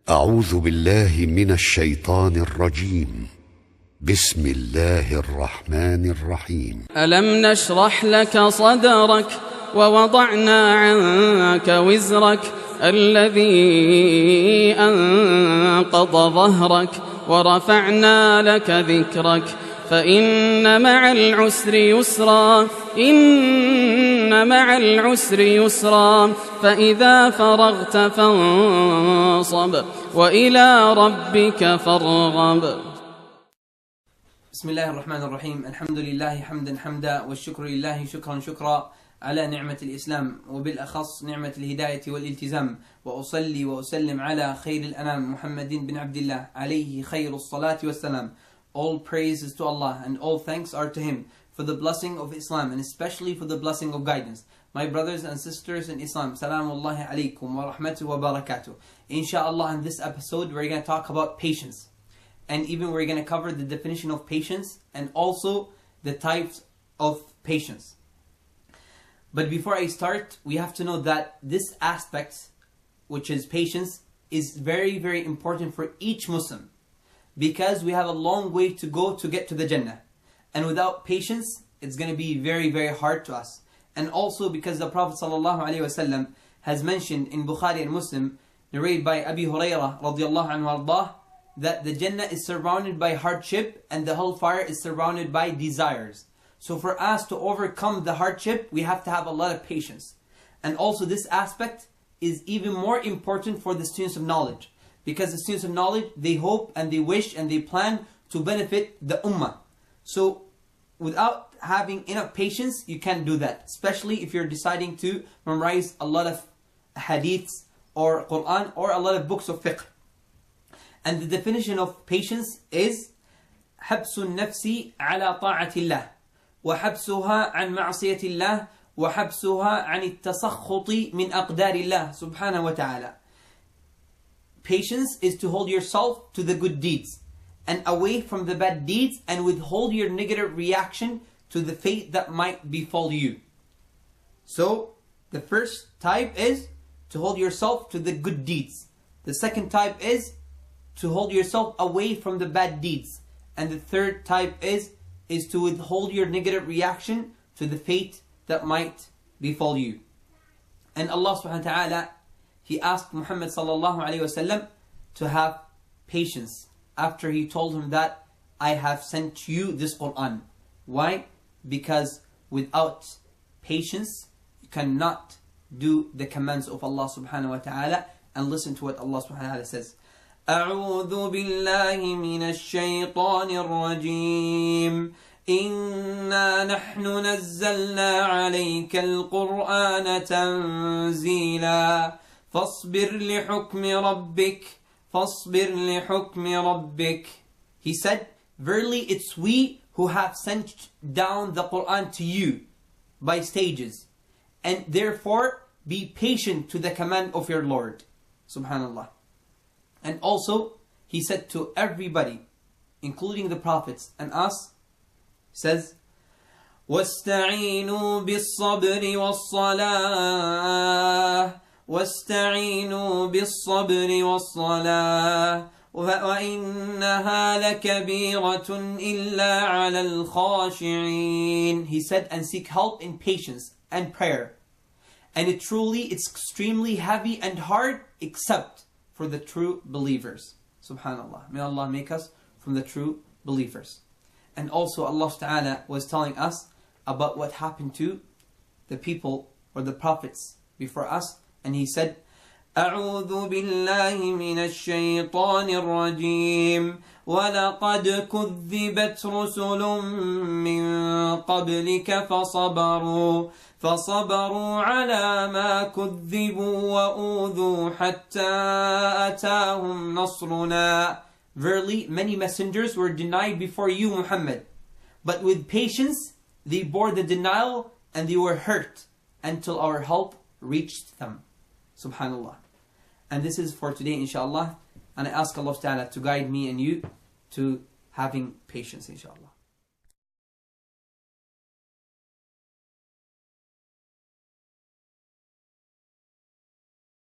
أعوذ بالله من الشيطان الرجيم. بسم الله الرحمن الرحيم. ألم نشرح لك صدرك ووضعنا عنك وزرك الذي أنقض ظهرك ورفعنا لك ذكرك فإن مع العسر يسرا إن مع العسر يسرا فإذا فرغت فانصب وإلى ربك فارغب. بسم الله الرحمن الرحيم. الحمد لله حمدا حمدا والشكر لله شكرا شكرا على نعمة الإسلام وبالأخص نعمة الهداية والالتزام، وأصلي وأسلم على خير الأنام محمد بن عبد الله عليه خير الصلاة والسلام. All praise is to Allah and all thanks are to Him for the blessing of Islam and especially for the blessing of guidance. My brothers and sisters in Islam, Salamullahi alaykum wa rahmatuhu wa barakatuh. Inshallah, in this episode we're going to talk about patience. And even we're going to cover the definition of patience and also the types of patience. But before I start, we have to know that this aspect, which is patience, is very, very important for each Muslim. Because we have a long way to go to get to the Jannah. And without patience, it's going to be very, very hard to us. And also because the Prophet ﷺ has mentioned in Bukhari and Muslim, narrated by Abi Hurairah radiallahu anhu ardah, that the Jannah is surrounded by hardship and the hellfire is surrounded by desires. So for us to overcome the hardship, we have to have a lot of patience. And also this aspect is even more important for the students of knowledge. Because the students of knowledge, they hope and they wish and they plan to benefit the ummah. So without having enough patience, you can't do that. Especially if you're deciding to memorize a lot of hadiths or Quran or a lot of books of fiqh. And the definition of patience is حبس النفس على طاعة الله وحبسها عن معصية الله وحبسها عن التسخط من أقدار الله سبحانه وتعالى. Patience is to hold yourself to the good deeds and away from the bad deeds and withhold your negative reaction to the fate that might befall you. So the first type is to hold yourself to the good deeds. The second type is to hold yourself away from the bad deeds. And the third type is to withhold your negative reaction to the fate that might befall you. And Allah subhanahu wa ta'ala, He asked Muhammad sallallahu alayhi wasallam to have patience after He told him that I have sent you this Quran. Why? Because without patience you cannot do the commands of Allah subhanahu wa ta'ala. And listen to what Allah subhanahu wa ta'ala says. أعوذ بالله من الشيطان الرجيم إنا نحن نزلنا عليك القرآن تنزيلا فاصبر لحكم ربك. He said, verily it's we who have sent down the Quran to you by stages, and therefore be patient to the command of your Lord. Subhanallah. And also, He said to everybody, including the prophets and us, says, وَاسْتَعِينُوا بِالصَّبْرِ وَالصَّلَاةِ وَاسْتَعِينُوا بِالصَّبْرِ وَالصَّلَاةِ وَإِنَّهَا لَكَبِيرَةٌ إِلَّا عَلَى الْخَاشِعِينَ. He said, and seek help in patience and prayer. And it's extremely heavy and hard except for the true believers. Subhanallah. May Allah make us from the true believers. And also Allah Ta'ala was telling us about what happened to the people or the prophets before us. And He said, أعوذ بالله من الشيطان الرجيم ولقد كذبت رسل من قبلك فصبروا على ما كذبوا وأوذوا حتى أتاهم نصرنا. Verily, many messengers were denied before you, Muhammad. But with patience, they bore the denial and they were hurt until our help reached them. Subhanallah. And this is for today, inshallah. And I ask Allah Ta'ala to guide me and you to having patience, inshallah.